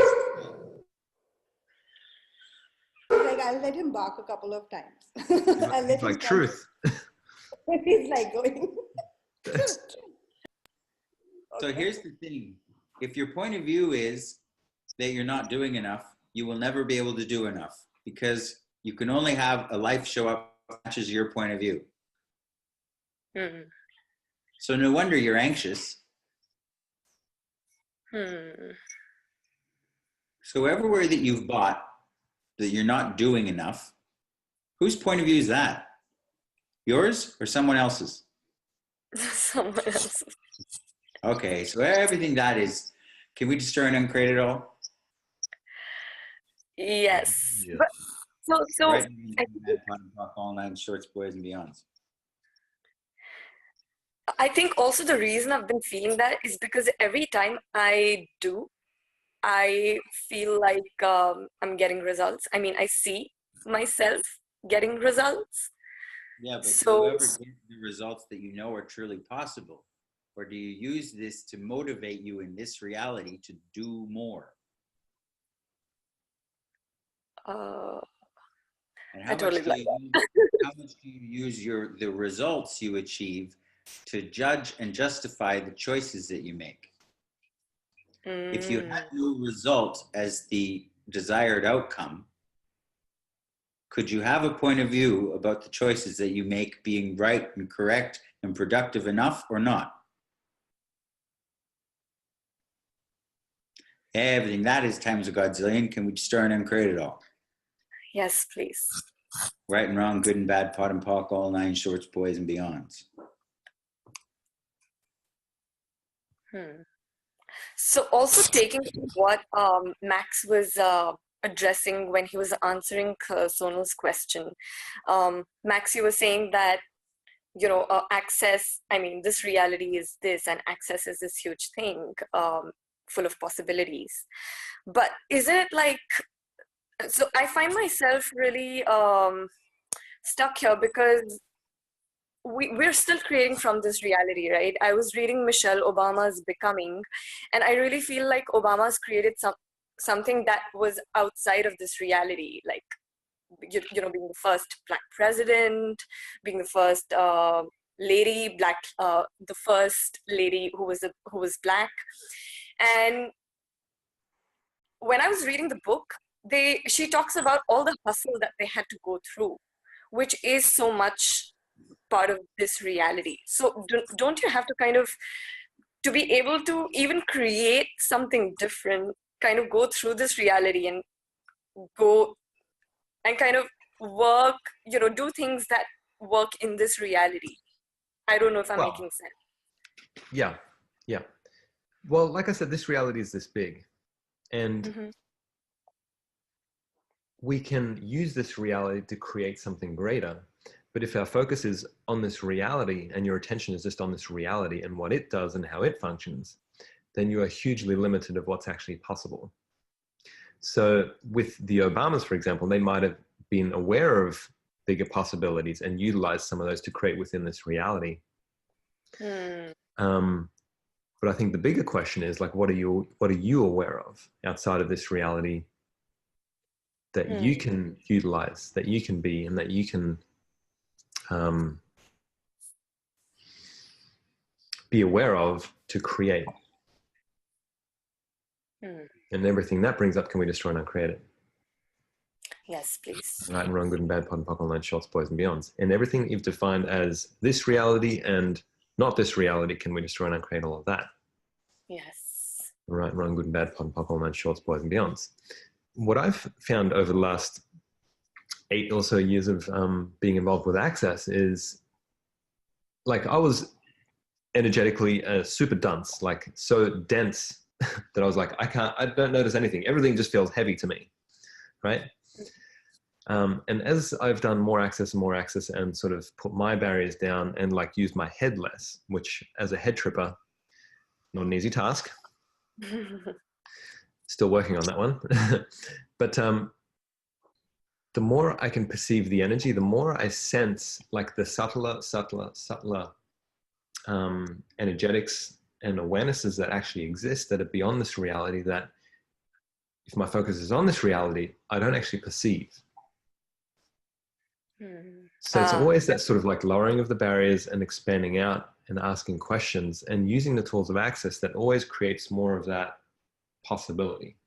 Like, I'll let him bark a couple of times. I'll let like truth. He's like going. So here's the thing. If your point of view is that you're not doing enough, you will never be able to do enough, because you can only have a life show up that matches your point of view. Hmm. So no wonder you're anxious. So everywhere that you've bought that you're not doing enough, whose point of view is that? Yours or someone else's? Someone else's. Okay, so everything that is, can we destroy and uncreate it all? Yes. Yes. But, so Right, online, shorts, boys and beyonds. I think also the reason I've been feeling that is because every time I do, I feel like I'm getting results. I mean, I see myself getting results. Yeah, but So, do you ever get the results that you know are truly possible? Or do you use this to motivate you in this reality to do more? And how I totally like that. how much do you use the results you achieve to judge and justify the choices that you make? If you had no result as the desired outcome, could you have a point of view about the choices that you make being right and correct and productive enough or not? Everything that is times a godzillion. Can we destroy and uncreate it all? Yes, please. Right and wrong, good and bad, pot and pock, all nine shorts, boys and beyonds. So also taking what Max was addressing when he was answering Sonal's question, Max, you were saying that, you know, access, I mean, this reality is this, and access is this huge thing, full of possibilities. But isn't it like, so I find myself really stuck here because we're still creating from this reality, right? I was reading Michelle Obama's Becoming, and I really feel like Obama's created something that was outside of this reality, like, you know, being the first Black president, being the first lady, the first lady who was Black. And when I was reading the book, she talks about all the hustle that they had to go through, which is so much part of this reality. So don't you have to kind of, to be able to even create something different, kind of go through this reality and go and kind of work, you know, do things that work in this reality? I don't know if I'm making sense. Yeah. Well, like I said, this reality is this big. And we can use this reality to create something greater. But if our focus is on this reality and your attention is just on this reality and what it does and how it functions, then you are hugely limited of what's actually possible. So with the Obamas, for example, they might have been aware of bigger possibilities and utilized some of those to create within this reality. But I think the bigger question is, like, what are you aware of outside of this reality that you can utilize, that you can be, and that you can be aware of to create? And everything that brings up, can we destroy and uncreate it? Yes, please. Right and wrong, good and bad, pot and pock, online, shorts, boys and beyonds. And everything you've defined as this reality and not this reality, can we destroy and uncreate all of that? Yes. Right and wrong, good and bad, pot and pock, online, shorts, boys and beyonds. What I've found over the last 8 or so years of being involved with Access is, like, I was energetically super dense, like so dense that I was like, I don't notice anything. Everything just feels heavy to me, right? And as I've done more access and sort of put my barriers down and like used my head less, which as a head tripper, not an easy task. Still working on that one. But the more I can perceive the energy, the more I sense like the subtler energetics and awarenesses that actually exist that are beyond this reality, that if my focus is on this reality, I don't actually perceive. So it's always that sort of like lowering of the barriers and expanding out and asking questions and using the tools of access that always creates more of that possibility.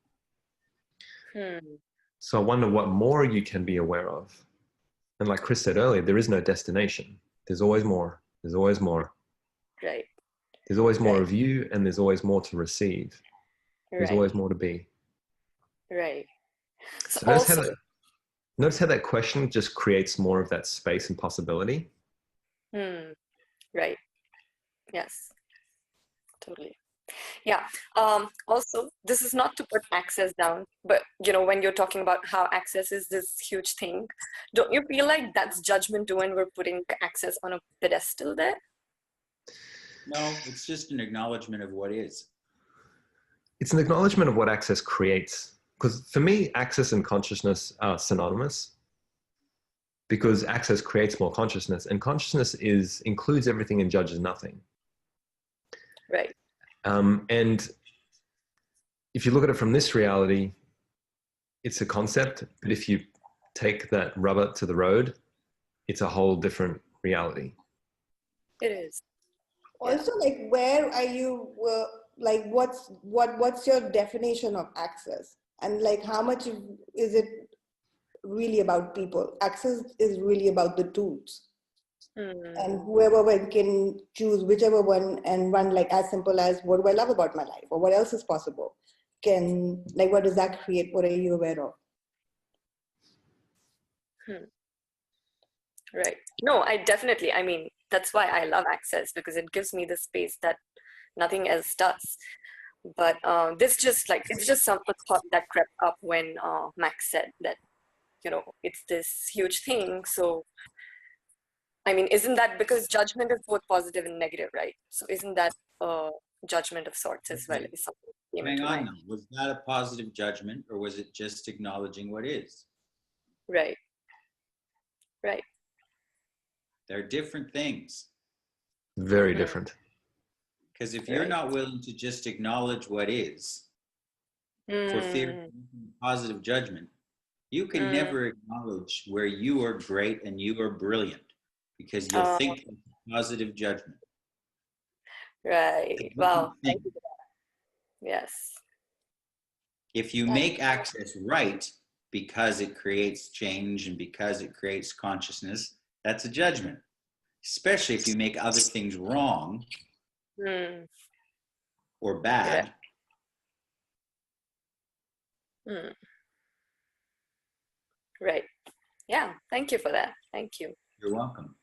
So I wonder what more you can be aware of. And like Chris said earlier, there is no destination. There's always more. There's always more. Right. There's always more of you, and there's always more to receive. There's always more to be. Right. So notice how that question just creates more of that space and possibility. Right. Yes. Totally. Yeah. Also, this is not to put access down, but you know, when you're talking about how access is this huge thing, don't you feel like that's judgment too when we're putting access on a pedestal there? No, it's just an acknowledgement of what is. It's an acknowledgement of what access creates. Because for me, access and consciousness are synonymous, because access creates more consciousness, and consciousness includes everything and judges nothing. Right. And if you look at it from this reality, it's a concept, but if you take that rubber to the road, it's a whole different reality. It is. Also, like, where are you, like, what's your definition of access? And like, how much is it really about people? Access is really about the tools. And whoever one can choose whichever one and run, like, as simple as, what do I love about my life? Or what else is possible? Like, what does that create? What are you aware of? Right. No, I mean, that's why I love access, because it gives me the space that nothing else does. But it's just some thought that crept up when Max said that, you know, it's this huge thing. So, I mean, isn't that, because judgment is both positive and negative, right? So isn't that judgment of sorts as well? Is something that came Hang into on, mind. was that a positive judgment, or was it just acknowledging what is? Right. Right. They're different things. Very different. Because if you're not willing to just acknowledge what is, for fear of positive judgment, you can never acknowledge where you are great and you are brilliant, because you'll think it's positive judgment. Right. Well, thank you for that. Yes. If you make access right because it creates change and because it creates consciousness, that's a judgment. Especially if you make other things wrong or bad. Right. Yeah. Thank you for that. Thank you. You're welcome.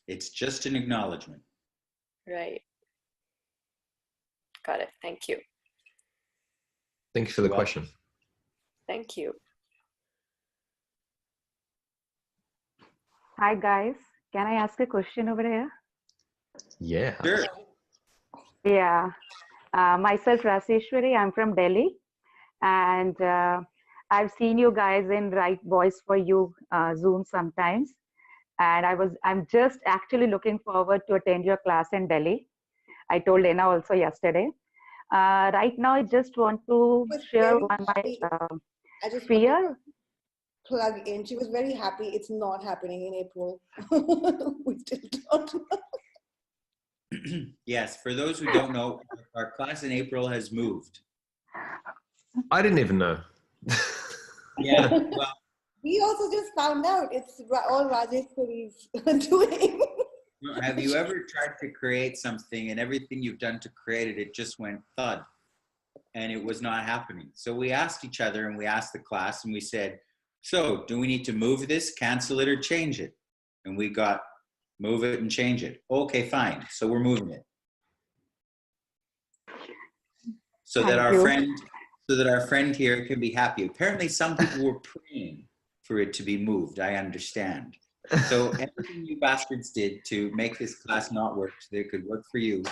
It's just an acknowledgement. Right. Got it. Thank you. Thank you for the question. Thank you. Hi, guys. Can I ask a question over here? Yeah. Sure. Yeah. Myself, Raseshwari. I'm from Delhi. And I've seen you guys in Right Voice for You Zoom sometimes. And I'm just actually looking forward to attend your class in Delhi. I told Eena also yesterday. Right now, I just want to share one my fear. Plug in. She was very happy. It's not happening in April. We still don't know. Yes, for those who don't know, our class in April has moved. I didn't even know. Yeah, well, we also just found out it's all Rajeshwari's doing. have you ever tried to create something and everything you've done to create it, it just went thud and it was not happening? So we asked each other and we asked the class and we said, so do we need to move this, cancel it, or change it? And we got move it and change it. Okay, fine. So we're moving it. So that our friend here can be happy. Apparently some people were praying for it to be moved. I understand. So everything you bastards did to make this class not work so that it could work for you.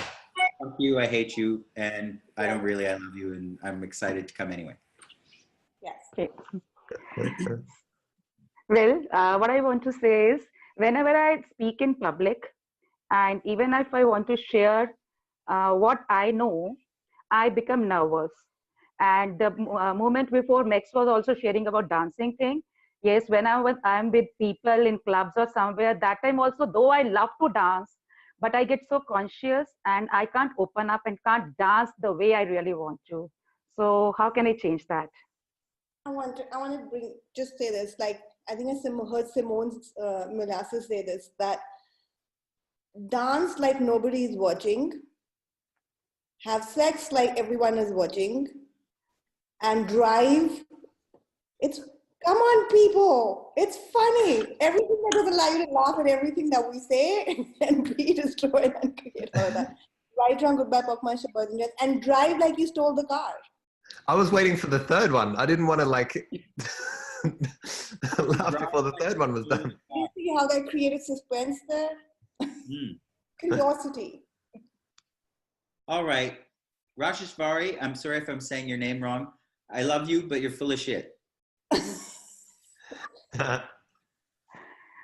Fuck you, I hate you, and I don't really, I love you, and I'm excited to come anyway. Yes. Okay. Well, what I want to say is, whenever I speak in public, and even if I want to share what I know, I become nervous. And the moment before, Max was also sharing about dancing thing. Yes, when I'm with people in clubs or somewhere, that time also, though I love to dance, but I get so conscious and I can't open up and can't dance the way I really want to. So how can I change that? I want to just say this, like, I think I heard Simone Molasses say this, that dance like nobody is watching, have sex like everyone is watching, and drive. Come on, people. It's funny. Everything that doesn't allow you to laugh at everything that we say and be destroyed and create all that. Right, wrong, goodbye, pop my boys and girls, and drive like you stole the car. I was waiting for the third one. I didn't want to like laugh before the third one was done. You see how that created suspense there? Curiosity. All right. Rasheshwari, I'm sorry if I'm saying your name wrong. I love you, but you're full of shit.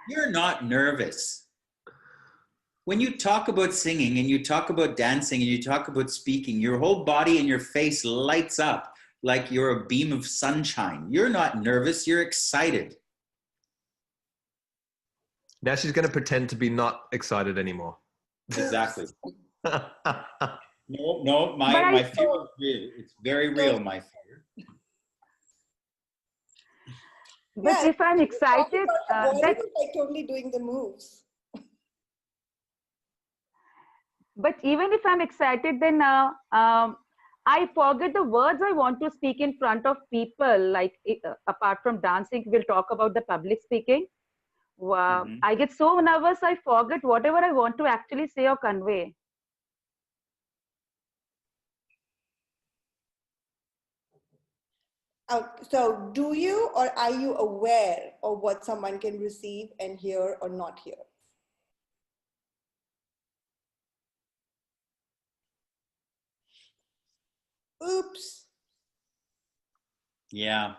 You're not nervous. When you talk about singing and you talk about dancing and you talk about speaking, your whole body and your face lights up like you're a beam of sunshine. You're not nervous, you're excited. Now she's going to pretend to be not excited anymore. Exactly. No, my fear is real. It's very real, my fear. But if I'm excited, that's like totally doing the moves. But even if I'm excited, then I forget the words I want to speak in front of people. Like apart from dancing, we'll talk about the public speaking. I get so nervous, I forget whatever I want to actually say or convey. So do you, or are you aware of what someone can receive and hear or not hear? Oops. Yeah.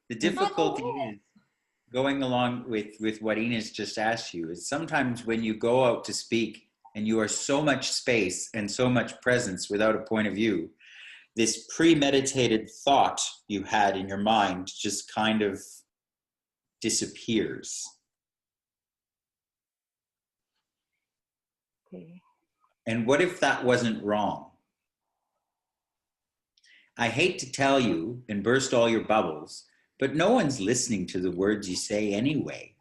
The difficulty is going along with what Eena's just asked you is sometimes when you go out to speak and you are so much space and so much presence without a point of view, this premeditated thought you had in your mind just kind of disappears. Okay. And what if that wasn't wrong? I hate to tell you and burst all your bubbles, but no one's listening to the words you say anyway.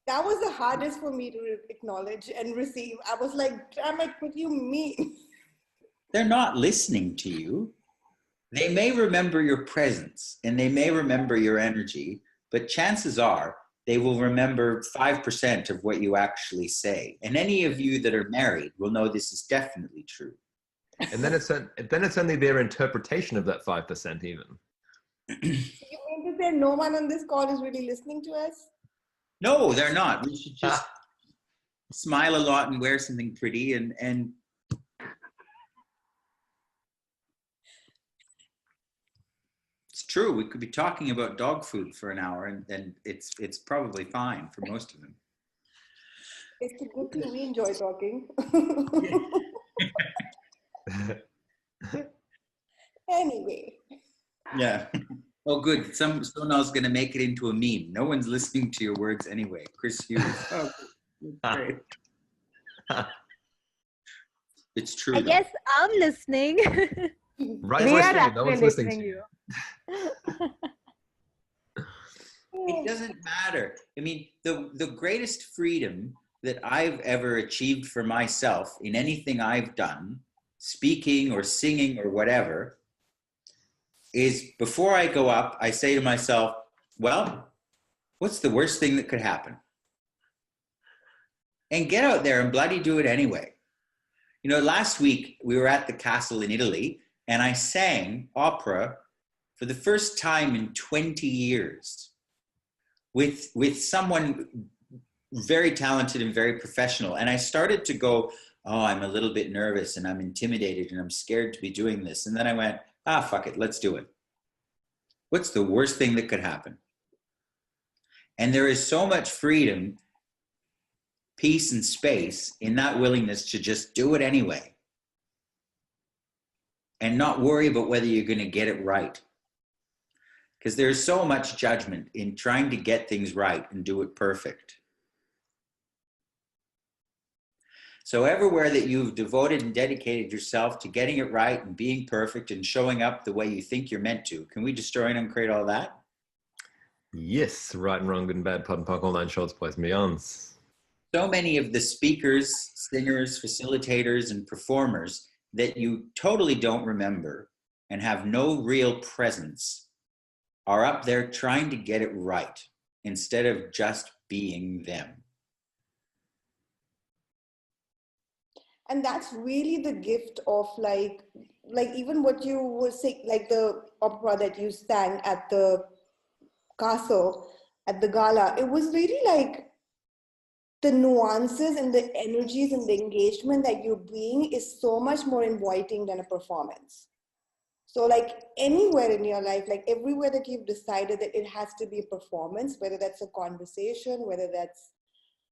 That was the hardest for me to acknowledge and receive. I was like, damn it, what do you mean? They're not listening to you. They may remember your presence and they may remember your energy, but chances are they will remember 5% of what you actually say. And any of you that are married will know this is definitely true. And then it's only their interpretation of that 5% even. You mean to say no one on this call is really listening to us? No, they're not. We should just smile a lot and wear something pretty and it's true. We could be talking about dog food for an hour and it's probably fine for most of them. It's a good thing we enjoy talking. Anyway. Yeah. Oh, good. Someone's going to make it into a meme. No one's listening to your words anyway. Chris Hughes. Oh, great. It's true. I guess I'm listening. Right, We are no one's listening to you. It doesn't matter. I mean, the greatest freedom that I've ever achieved for myself in anything I've done, speaking or singing or whatever, is before I go up, I say to myself, well, what's the worst thing that could happen? And get out there and bloody do it anyway. You know, last week we were at the castle in Italy and I sang opera for the first time in 20 years with someone very talented and very professional. And I started to go, oh, I'm a little bit nervous and I'm intimidated and I'm scared to be doing this. And then I went, fuck it, let's do it. What's the worst thing that could happen? And there is so much freedom, peace, and space in that willingness to just do it anyway. And not worry about whether you're going to get it right. Because there's so much judgment in trying to get things right and do it perfect. So everywhere that you've devoted and dedicated yourself to getting it right and being perfect and showing up the way you think you're meant to, can we destroy and uncreate all that? Yes, right and wrong, good and bad, pod and puck, all nine shorts, boys and beyonds. So many of the speakers, singers, facilitators, and performers that you totally don't remember and have no real presence are up there trying to get it right instead of just being them. And that's really the gift of like even what you were saying, like the opera that you sang at the castle, at the gala, it was really like the nuances and the energies and the engagement that you bring is so much more inviting than a performance. So like anywhere in your life, like everywhere that you've decided that it has to be a performance, whether that's a conversation, whether that's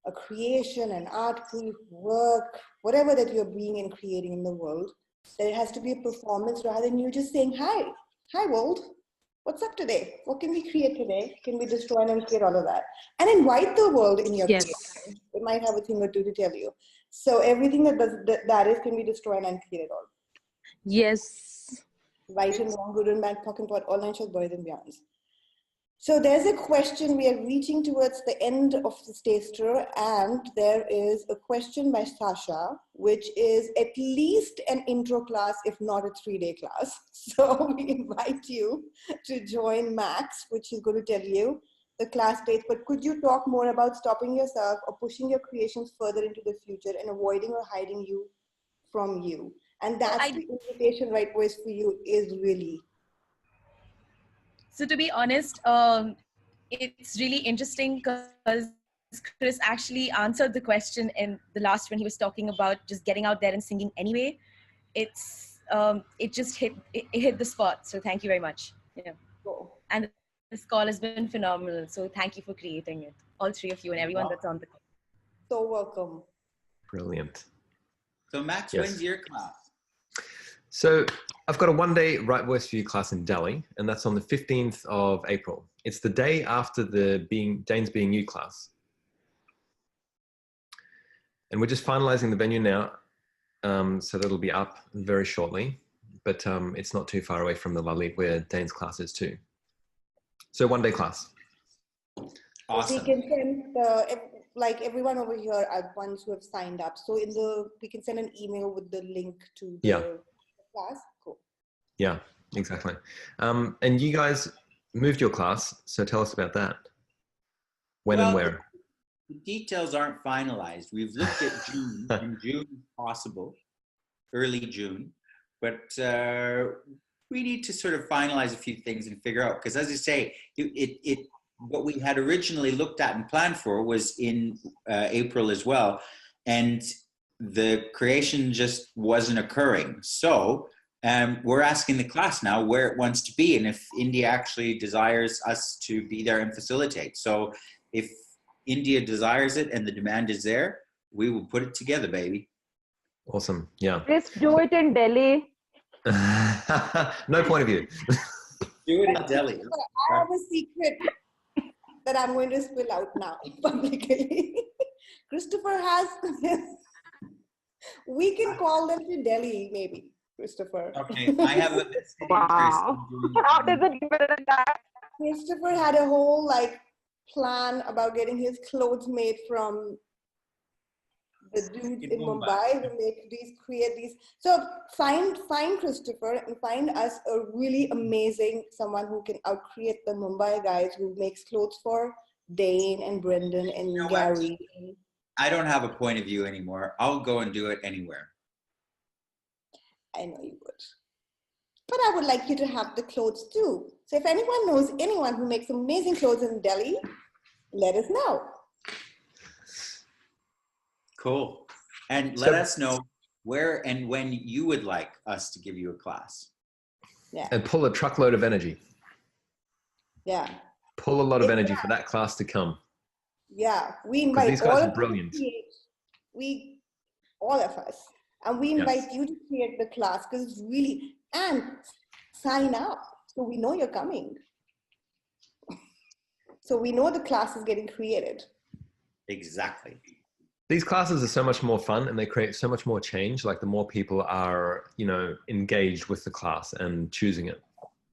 a creation, an art piece, work, whatever that you're being and creating in the world, that it has to be a performance rather than you just saying, hi world, what's up today? What can we create today? Can we destroy and create all of that? And invite the world in your creation. It might have a thing or two to tell you. So everything that is can be destroyed and created all. Yes. Right and wrong, good and bad, pock and pot, all nine shorts, boys and beyonds. So there's a question, we are reaching towards the end of the taster, and there is a question by Sasha, which is at least an intro class, if not a 3-day class. So we invite you to join Max, which he's going to tell you the class dates, but could you talk more about stopping yourself or pushing your creations further into the future and avoiding or hiding you from you? And that's the invitation, right, voice for you is really. So to be honest, it's really interesting because Chris actually answered the question in the last when he was talking about just getting out there and singing anyway. It just hit the spot. So thank you very much. Yeah. Cool. And this call has been phenomenal. So thank you for creating it, all three of you and everyone that's on the call. So welcome. Brilliant. So Max, Yes. when's your class? So I've got a 1-day Right Voice for You class in Delhi, and that's on the 15th of April. It's the day after the Dane's Being You class. And we're just finalizing the venue now, so that'll be up very shortly, but it's not too far away from the Lalit where Dane's class is too. So 1-day class. Awesome. We can send like everyone over here are ones who have signed up. So we can send an email with the link to the class. Cool. Yeah, exactly. And you guys moved your class, so tell us about that. When and where? The details aren't finalized. We've looked at June, and June is possible, early June. But we need to sort of finalize a few things and figure out, because as I say, what we had originally looked at and planned for was in April as well, and the creation just wasn't occurring. So we're asking the class now where it wants to be and if India actually desires us to be there and facilitate. So if India desires it and the demand is there, we will put it together, baby. Awesome. Yeah. Let's do it in Delhi. No point of view. Do it in Delhi. I have a secret that I'm going to spill out now publicly. Christopher has, we can call them to Delhi, maybe, Christopher. Okay, I have a Wow. How does it get better than that? Christopher had a whole like plan about getting his clothes made from the dudes in Mumbai who create these. So find Christopher and find us a really amazing someone who can outcreate the Mumbai guys who makes clothes for Dane and Brendan and Gary. I don't have a point of view anymore. I'll go and do it anywhere. I know you would. But I would like you to have the clothes too. So if anyone knows anyone who makes amazing clothes in Delhi, let us know. Cool. And let us know where and when you would like us to give you a class. Yeah. And pull a truckload of energy. Yeah. Pull a lot of energy for that class to come. Yeah. We invite these guys all are brilliant. All of us. And we invite you to create the class because it's really, and sign up so we know you're coming. So we know the class is getting created. Exactly. These classes are so much more fun and they create so much more change. Like the more people are, engaged with the class and choosing it,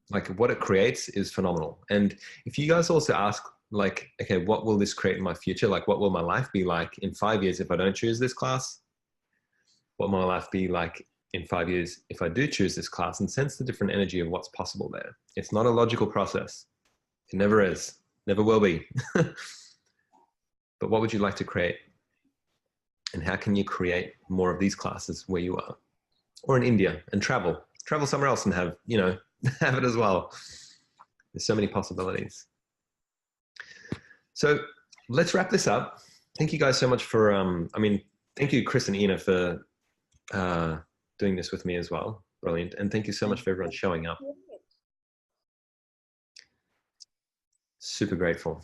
like what it creates is phenomenal. And if you guys also ask like, okay, what will this create in my future? Like, what will my life be like in 5 years if I don't choose this class? What will my life be like in 5 years if I do choose this class? And sense the different energy of what's possible there. It's not a logical process. It never is, never will be. But what would you like to create? And how can you create more of these classes where you are? Or in India, and travel somewhere else and have, have it as well. There's so many possibilities. So let's wrap this up. Thank you guys so much for, thank you, Chris and Eena, for doing this with me as well. Brilliant. And thank you so much for everyone showing up. Super grateful.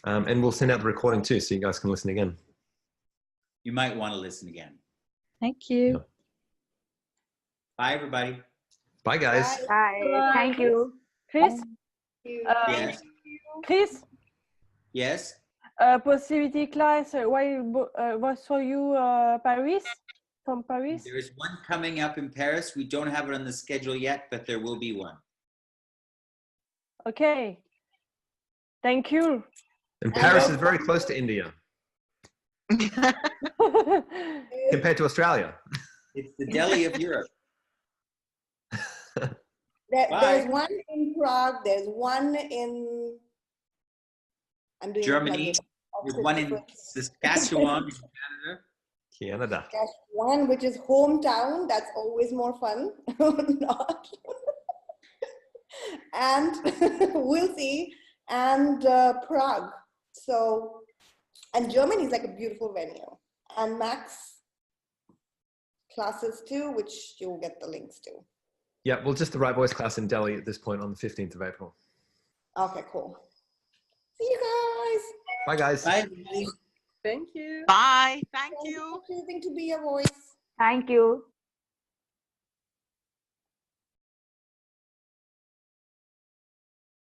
And we'll send out the recording too, so you guys can listen again. You might want to listen again. Thank you. Yeah. Bye, everybody. Bye, guys. Bye. Thank you. Chris? Yes. Chris? Yes. Possibility class, why was for you Paris? From Paris? There is one coming up in Paris. We don't have it on the schedule yet, but there will be one. Okay. Thank you. And Paris is very close to India. Compared to Australia. It's the Delhi of Europe. There's one in Prague, there's one in Germany, there's one in Saskatchewan, Canada. Saskatchewan, which is hometown, that's always more fun. Not. And we'll see. And Prague. So, and Germany is like a beautiful venue. And Max classes too, which you'll get the links to. Yeah, well, just the Right Voice class in Delhi at this point on the 15th of April. Okay, cool. See you guys. Bye, guys. Bye. Thank you. Bye. Thank you. Choosing to be a voice. Thank you.